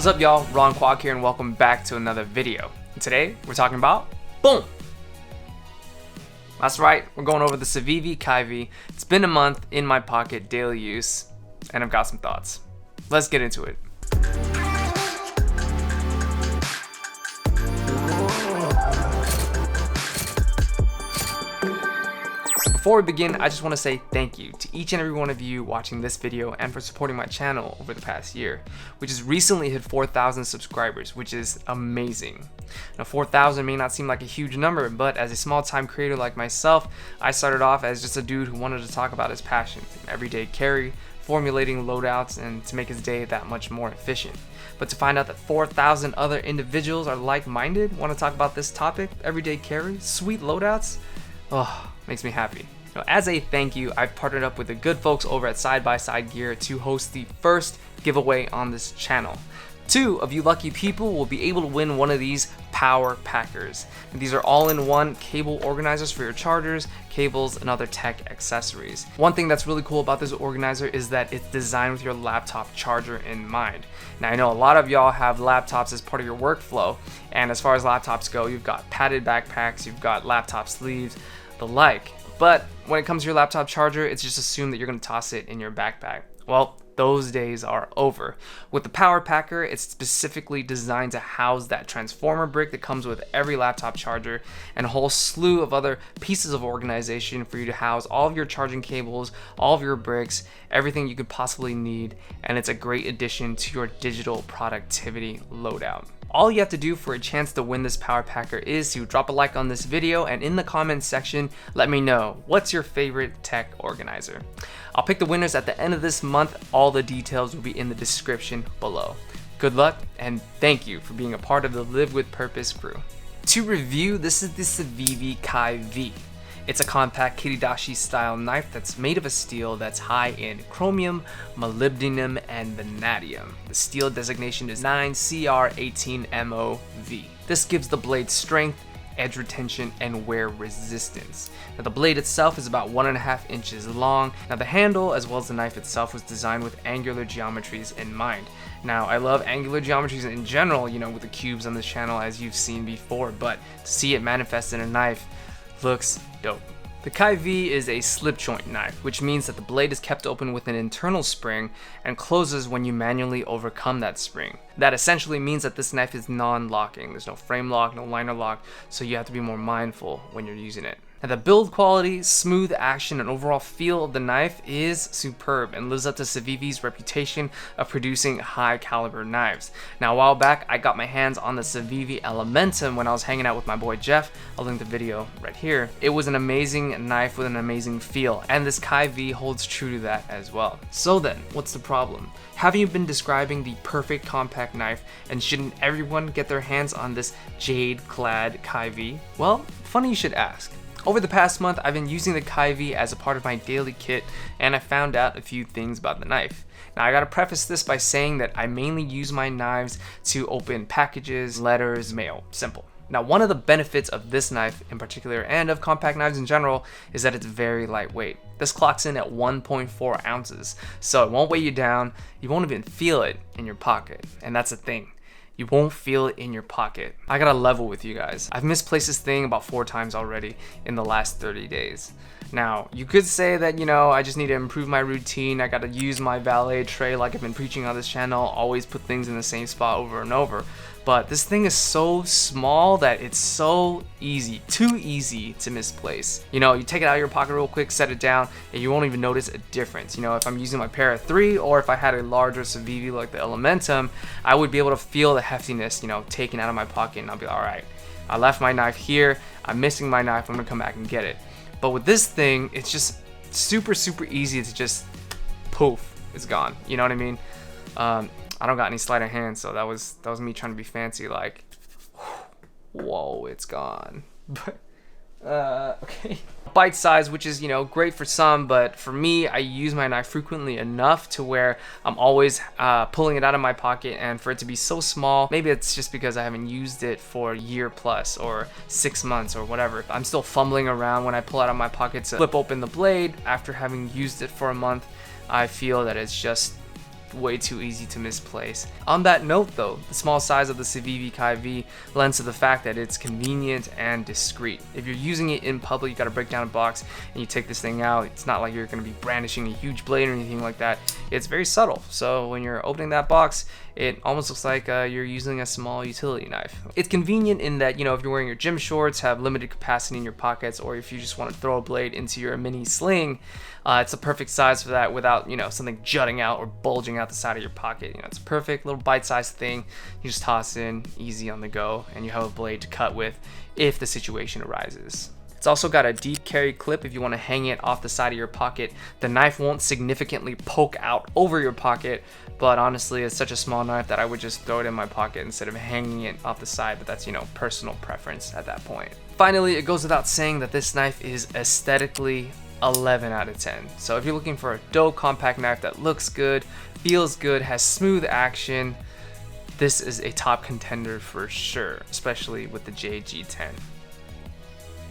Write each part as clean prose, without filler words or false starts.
What's up, y'all? Ron Kwok here, and welcome back to another video. And today, we're talking about boom. That's right, we're going over the Civivi Ki-V. It's been a month in my pocket, daily use, and I've got some thoughts. Let's get into it. Before we begin, I just want to say thank you to each and every one of you watching this video and for supporting my channel over the past year, which has recently hit 4,000 subscribers, which is amazing. Now 4,000 may not seem like a huge number, but as a small-time creator like myself, I started off as just a dude who wanted to talk about his passion, everyday carry, formulating loadouts, and to make his day that much more efficient. But to find out that 4,000 other individuals are like-minded, want to talk about this topic, everyday carry, sweet loadouts, makes me happy. Now, as a thank you, I've partnered up with the good folks over at Side by Side Gear to host the first giveaway on this channel. 2 of you lucky people will be able to win one of these power packers. And these are all-in-one cable organizers for your chargers, cables, and other tech accessories. One thing that's really cool about this organizer is that it's designed with your laptop charger in mind. Now, I know a lot of y'all have laptops as part of your workflow, and as far as laptops go, you've got padded backpacks, you've got laptop sleeves, the like. But when it comes to your laptop charger, it's just assumed that you're going to toss it in your backpack. Well, those days are over. With the Power Packer, it's specifically designed to house that transformer brick that comes with every laptop charger and a whole slew of other pieces of organization for you to house all of your charging cables, all of your bricks, everything you could possibly need, and it's a great addition to your digital productivity loadout. All you have to do for a chance to win this Power Packer is to drop a like on this video, and in the comments section, let me know what's your favorite tech organizer. I'll pick the winners at the end of this month. All the details will be in the description below. Good luck, and thank you for being a part of the Live with Purpose crew. To review, this is the Civivi Ki-V. It's a compact kiridashi style knife that's made of a steel that's high in chromium, molybdenum, and vanadium. The steel designation is 9CR18MOV. This gives the blade strength, edge retention, and wear resistance. Now, the blade itself is about 1.5 inches long. Now, the handle as well as the knife itself was designed with angular geometries in mind. Now, I love angular geometries in general, with the cubes on this channel as you've seen before, but to see it manifest in a knife looks dope. The Ki-V is a slip joint knife, which means that the blade is kept open with an internal spring and closes when you manually overcome that spring. That essentially means that this knife is non-locking. There's no frame lock, no liner lock, so you have to be more mindful when you're using it. And the build quality, smooth action, and overall feel of the knife is superb and lives up to Civivi's reputation of producing high caliber knives. Now, a while back, I got my hands on the Civivi Elementum when I was hanging out with my boy Jeff. I'll link the video right here. It was an amazing knife with an amazing feel, and this Ki-V holds true to that as well. So then, what's the problem? Haven't you been describing the perfect compact knife, and shouldn't everyone get their hands on this jade-clad Ki-V? Well, funny you should ask. Over the past month, I've been using the Ki-V as a part of my daily kit, and I found out a few things about the knife. Now, I gotta preface this by saying that I mainly use my knives to open packages, letters, mail. Simple. Now, one of the benefits of this knife in particular, and of compact knives in general, is that it's very lightweight. This clocks in at 1.4 ounces, so it won't weigh you down, you won't even feel it in your pocket, and that's the thing. You won't feel it in your pocket. I gotta level with you guys. I've misplaced this thing about 4 times already in the last 30 days. Now, you could say that, I just need to improve my routine. I gotta use my valet tray like I've been preaching on this channel, always put things in the same spot over and over. But this thing is so small that it's so easy, too easy to misplace. You take it out of your pocket real quick, set it down, and you won't even notice a difference. If I'm using my Para 3 or if I had a larger Civivi like the Elementum, I would be able to feel the heftiness, taken out of my pocket, and I'll be all right. I left my knife here, I'm missing my knife, I'm gonna come back and get it. But with this thing, it's just super, super easy to just poof, it's gone. You know what I mean? I don't got any sleight of hand, so that was me trying to be fancy, like, whoa, it's gone. But okay. Bite size, which is, great for some, but for me, I use my knife frequently enough to where I'm always pulling it out of my pocket, and for it to be so small, maybe it's just because I haven't used it for a year plus or 6 months or whatever. I'm still fumbling around when I pull out of my pocket to flip open the blade. After having used it for a month, I feel that it's just way too easy to misplace. On that note though, the small size of the Civivi Ki-V lends to the fact that it's convenient and discreet. If you're using it in public, you gotta break down a box and you take this thing out, it's not like you're gonna be brandishing a huge blade or anything like that. It's very subtle, so when you're opening that box, it almost looks like you're using a small utility knife. It's convenient in that, you know, if you're wearing your gym shorts, have limited capacity in your pockets, or if you just want to throw a blade into your mini sling, it's a perfect size for that without, you know, something jutting out or bulging out the side of your pocket. You know, it's a perfect little bite-sized thing. You just toss in, easy on the go, and you have a blade to cut with if the situation arises. It's also got a deep carry clip if you want to hang it off the side of your pocket. The knife won't significantly poke out over your pocket, but honestly it's such a small knife that I would just throw it in my pocket instead of hanging it off the side, but that's, you know, personal preference at that point. Finally, it goes without saying that this knife is aesthetically 11 out of 10. So if you're looking for a dope compact knife that looks good, feels good, has smooth action, this is a top contender for sure, especially with the JG10.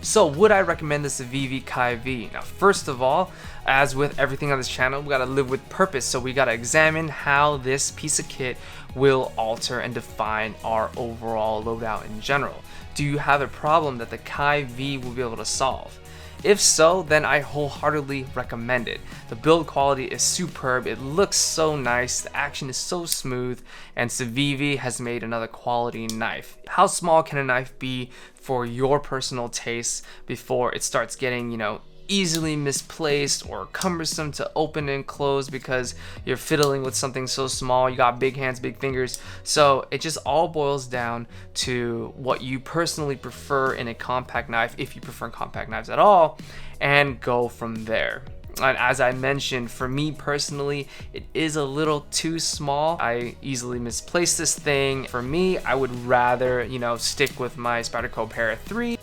So would I recommend the Civivi Ki-V? Now first of all, as with everything on this channel, we gotta live with purpose, so we gotta examine how this piece of kit will alter and define our overall loadout in general. Do you have a problem that the Ki-V will be able to solve? If so, then I wholeheartedly recommend it. The build quality is superb, it looks so nice, the action is so smooth, and Civivi has made another quality knife. How small can a knife be for your personal taste before it starts getting, you know, easily misplaced or cumbersome to open and close because you're fiddling with something so small, you got big hands, big fingers. So it just all boils down to what you personally prefer in a compact knife, if you prefer compact knives at all, and go from there. And as I mentioned, for me personally, it is a little too small. I easily misplace this thing. For me, I would rather, you know, stick with my Spyderco Para 3,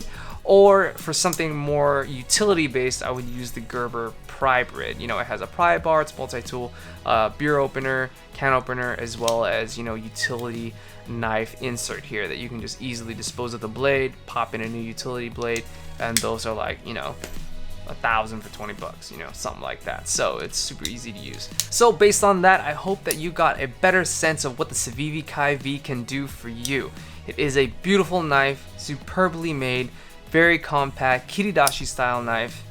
or for something more utility based, I would use the Gerber pry brit. You know, it has a pry bar, it's multi-tool, beer opener, can opener, as well as, you know, utility knife insert here that you can just easily dispose of the blade, pop in a new utility blade, and those are like, you know, 1,000 for 20 bucks, you know, something like that. So it's super easy to use. So based on that, I hope that you got a better sense of what the Civivi Ki-V can do for you. It is a beautiful knife, superbly made, very compact, kiridashi style knife,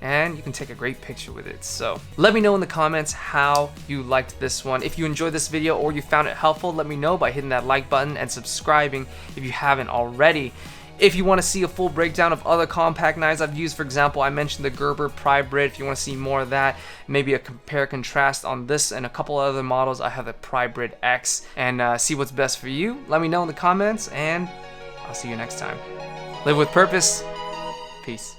and you can take a great picture with it. So let me know in the comments how you liked this one. If you enjoyed this video or you found it helpful, let me know by hitting that like button and subscribing if you haven't already. If you want to see a full breakdown of other compact knives I've used, for example, I mentioned the Gerber pry brit. If you want to see more of that, maybe a compare contrast on this and a couple other models, I have the pry brit X, and see what's best for you. Let me know in the comments, and I'll see you next time. Live with purpose. Peace.